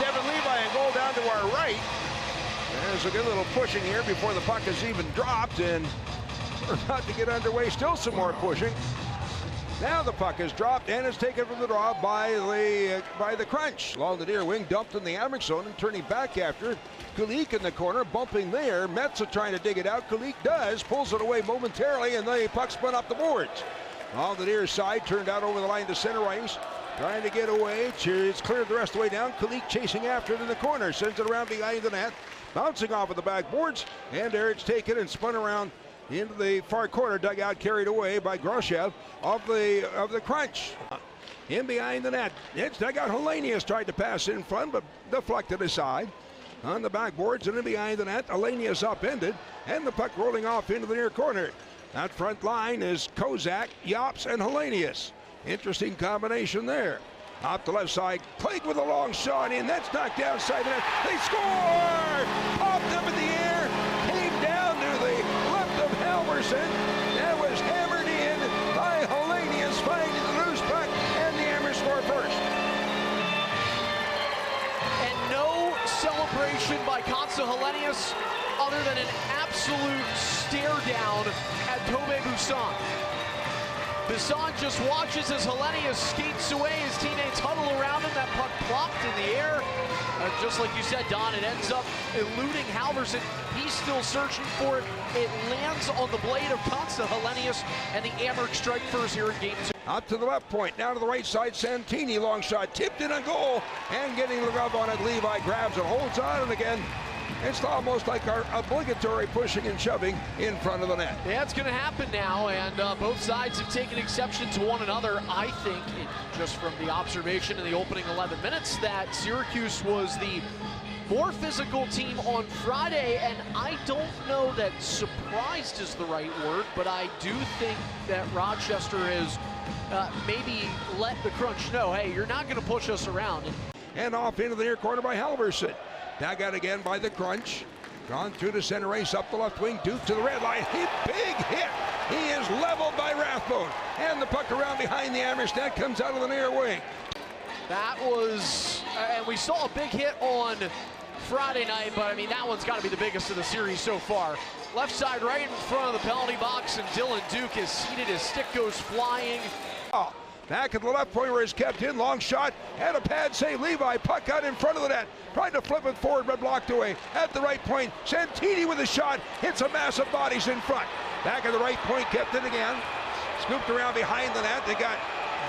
Devon Levi and goal down to our right. There's a good little pushing here before the puck is even dropped, and we're about to get underway. Still some more pushing. Now the puck is dropped and is taken from the draw by the crunch. Along the near wing, dumped in the Amerks zone and turning back after. Kulik in the corner, bumping there. Metza trying to dig it out. Kulik does, pulls it away momentarily, and the puck spun up the boards. On the near side, turned out over the line to center ice. Trying to get away. It's cleared the rest of the way down. Kulik chasing after it in the corner. Sends it around behind the net. Bouncing off of the backboards. And there it's taken and spun around into the far corner. Dugout carried away by Groshev of the crunch. In behind the net. It's dugout. Hellenius tried to pass in front, but deflected aside. On the backboards and in behind the net. Hellenius upended. And the puck rolling off into the near corner. That front line is Kozak, Yops, and Hellenius. Interesting combination there. Off the left side, Clegg with a long shot in. That's knocked outside the net. They score! Popped up in the air, came down to the left of Halverson. That was hammered in by Hellenius, finding the loose puck, and the Hammers score first. And no celebration by Konsta Hellenius other than an absolute stare down at Tove Busan. Busan just watches as Hellenius skates away. His teammates huddle around him. That puck plopped in the air. Just like you said, Don, it ends up eluding Halverson. He's still searching for it. It lands on the blade of Konsta Hellenius, and the Amerks strike first here in game 2. Out to the left point, now to the right side, Santini, long shot, tipped in a goal, and getting the glove on it, Levi grabs it, holds on, and again, it's almost like our obligatory pushing and shoving in front of the net. Yeah, it's going to happen now, and both sides have taken exception to one another. I think, just from the observation in the opening 11 minutes, that Syracuse was the more physical team on Friday, and I don't know that surprised is the right word, but I do think that Rochester has maybe let the crunch know, hey, you're not going to push us around. And off into the near corner by Halverson. Dug out again by the crunch. Gone through the center race, up the left wing, Duke to the red line. Big hit. He is leveled by Rathbone. And the puck around behind the Amherst net comes out of the near wing. That was, and we saw a big hit on Friday night, but I mean, that one's got to be the biggest of the series so far. Left side right in front of the penalty box, and Dylan Duke is seated. His stick goes flying. Oh. Back at the left point where it's kept in, long shot, and a pad save. Levi, puck out in front of the net, tried to flip it forward, but blocked away. At the right point, Santini with a shot, hits a mass of bodies in front. Back at the right point, kept in again, scooped around behind the net. They got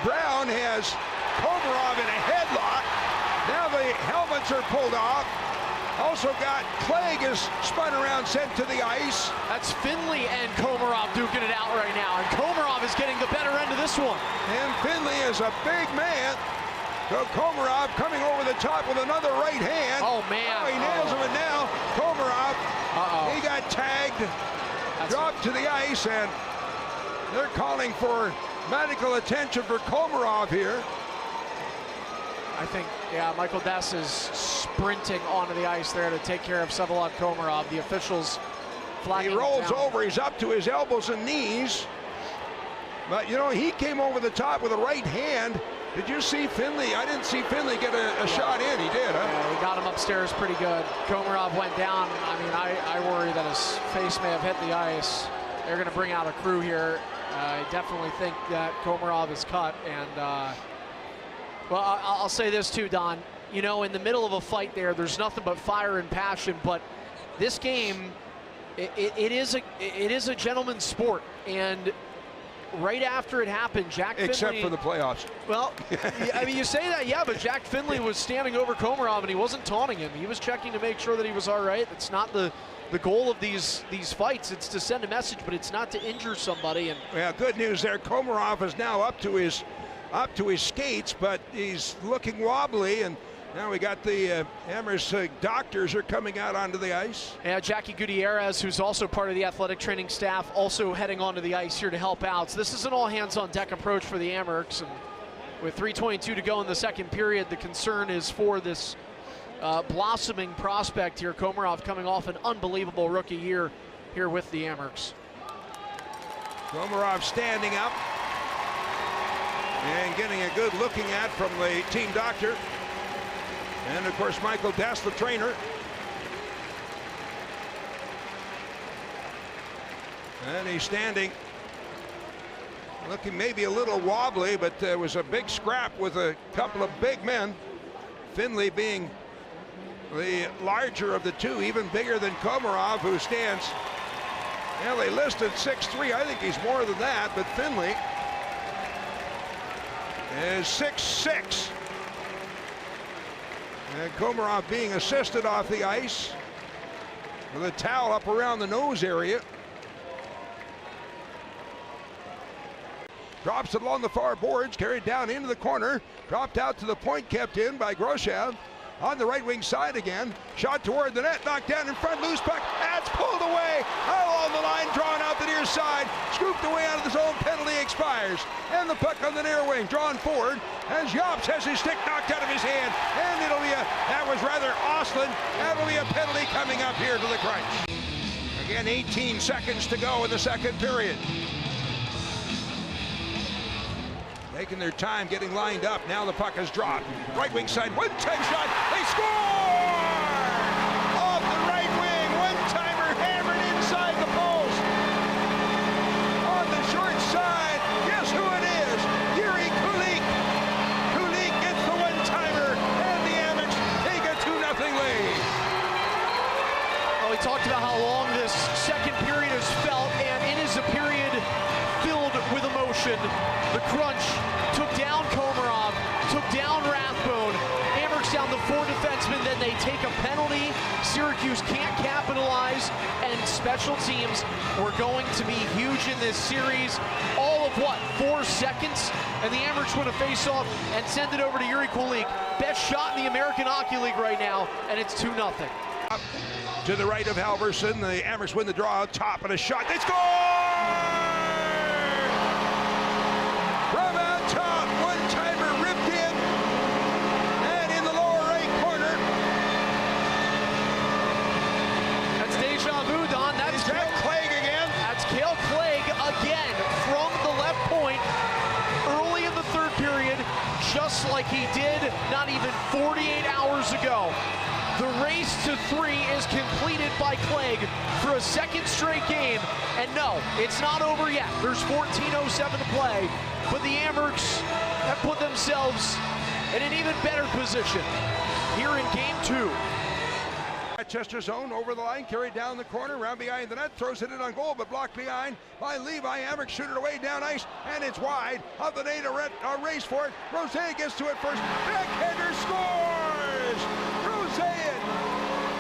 Brown has Komarov in a headlock. Now the helmets are pulled off. Also got Clegg is spun around, sent to the ice. That's Finley and Komarov duking it out right now, and Komarov is getting the better end of this one. And Finley is a big man. So Komarov coming over the top with another right hand. Oh, man. Oh, he nails him, and now Komarov, he got tagged, dropped to the ice, and they're calling for medical attention for Komarov here. I think, yeah, Michael Dess is sprinting onto the ice there to take care of Vsevolod Komarov. The officials flagging him down. He rolls over, he's up to his elbows and knees. But, you know, he came over the top with a right hand. Did you see Finley? I didn't see Finley get a shot in. He did, huh? Yeah, he got him upstairs pretty good. Komarov went down. I mean, I worry that his face may have hit the ice. They're going to bring out a crew here. I definitely think that Komarov is cut, and well, I'll say this too, Don. You know, in the middle of a fight there's nothing but fire and passion. But this game, it is a gentleman's sport. And right after it happened, Jack Finley... Except for the playoffs. Well, I mean, you say that, yeah, but Jack Finley was standing over Komarov, and he wasn't taunting him. He was checking to make sure that he was all right. That's not the goal of these fights. It's to send a message, but it's not to injure somebody. And yeah, good news there. Komarov is now up to his skates, but he's looking wobbly, and now we got the Amherst doctors are coming out onto the ice. Yeah, Jackie Gutierrez, who's also part of the athletic training staff, also heading onto the ice here to help out. So this is an all-hands-on-deck approach for the Amerks, and with 3:22 to go in the second period, the concern is for this blossoming prospect here, Komarov, coming off an unbelievable rookie year here with the Amerks. Komarov standing up and getting a good looking at from the team doctor. And of course, Michael Dess, the trainer. And he's standing, looking maybe a little wobbly, but there was a big scrap with a couple of big men. Finley being the larger of the two, even bigger than Komarov, who stands, well, they listed 6'3". I think he's more than that, but Finley is 6'6". And Komarov being assisted off the ice with a towel up around the nose area. Drops it along the far boards, carried down into the corner, dropped out to the point, kept in by Grosjean. On the right wing side again, shot toward the net, knocked down in front, loose puck, that's pulled away, along the line, drawn out the near side, scooped away out of the zone, penalty expires, and the puck on the near wing, drawn forward, as Yops has his stick knocked out of his hand, and it'll be that was rather Ostlund, that'll be a penalty coming up here to the Crunch. Again, 18 seconds to go in the second period. Taking their time getting lined up. Now the puck is dropped. Right wing side, one-time shot. They score! Off the right wing, one-timer hammered inside the post. On the short side, guess who it is? Yuri Kulik. Kulik gets the one-timer, and the Amics take a 2-0 lead. Well, we talked about how long this second period has felt, and it is a period filled with emotion. The Crunch took down Komarov, took down Rathbone, Amherst down the 4 defensemen, then they take a penalty. Syracuse can't capitalize, and special teams were going to be huge in this series. All of what, 4 seconds? And the Amherst win a face-off and send it over to Yuri Kulik. Best shot in the American Hockey League right now, and it's 2-0. Up to the right of Halverson, the Amherst win the draw out top, and a shot, they score! From out top, one-timer ripped in, and in the lower right corner. That's deja vu, Don. That's Clegg again. That's Cale Clegg again from the left point early in the third period, just like he did not even 48 hours ago. The race to 3 is completed by Clegg for a second straight game. And no, it's not over yet. There's 14:07 to play. But the Amherst have put themselves in an even better position here in game 2. Rochester zone over the line, carried down the corner, round behind the net, throws it in on goal, but blocked behind by Levi. Amherst shoot it away down ice, and it's wide. Of the net, a race for it. Rosé gets to it first. Backhander scores! Rosé,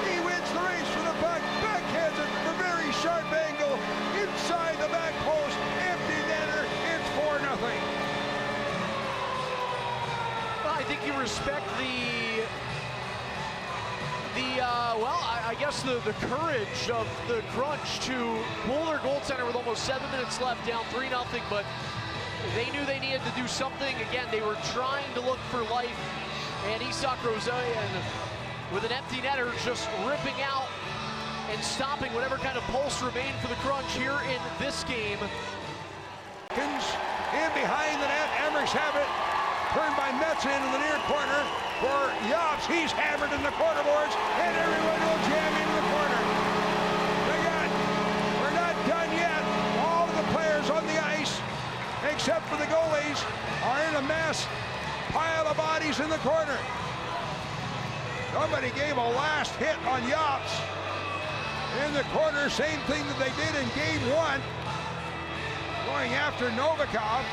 he wins the race for the puck. Backhands it from a very sharp angle inside the back post. Empty netter. It's 4-0. Well, I think you respect I guess the courage of the Crunch to pull their goaltender with almost 7 minutes left, down 3-0, but they knew they needed to do something. Again, they were trying to look for life, and Isak Rosén, with an empty netter, just ripping out and stopping whatever kind of pulse remained for the Crunch here in this game. In behind the net, Amherst have it. Turned by Metz into the near corner for Yops. He's hammered in the corner boards, and everyone will jam into the corner. We're not done yet. All of the players on the ice, except for the goalies, are in a mass pile of bodies in the corner. Somebody gave a last hit on Yops in the corner, same thing that they did in game 1, going after Novikov.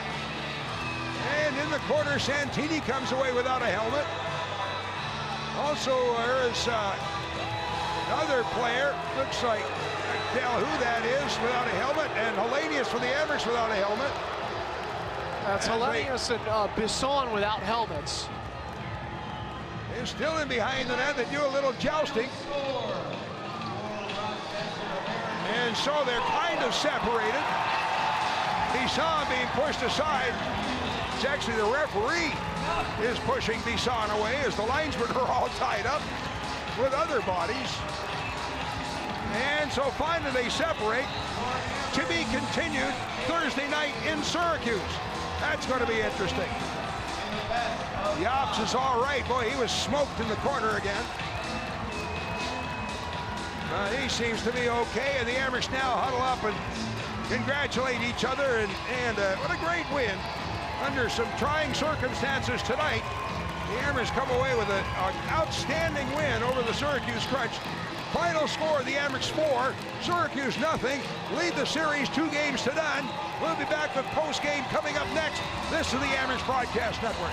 And in the corner, Santini comes away without a helmet. Also, there is another player, looks like, I can't tell who that is, without a helmet, and Hellenius for the Amherst without a helmet. That's Hellenius and Bisson without helmets. They're still in behind the net. They do a little jousting. And so they're kind of separated. Bisson being pushed aside. It's actually the referee is pushing Bisson away as the linesmen are all tied up with other bodies. And so finally they separate, to be continued Thursday night in Syracuse. That's going to be interesting. Yops is all right. Boy, he was smoked in the corner again. He seems to be okay, and the Amherst now huddle up and congratulate each other, and what a great win under some trying circumstances tonight. The Amherst come away with an outstanding win over the Syracuse Crunch. Final score, the Amherst 4, Syracuse nothing. Lead the series 2-0. We'll be back with post-game coming up next. This is the Amherst Broadcast Network.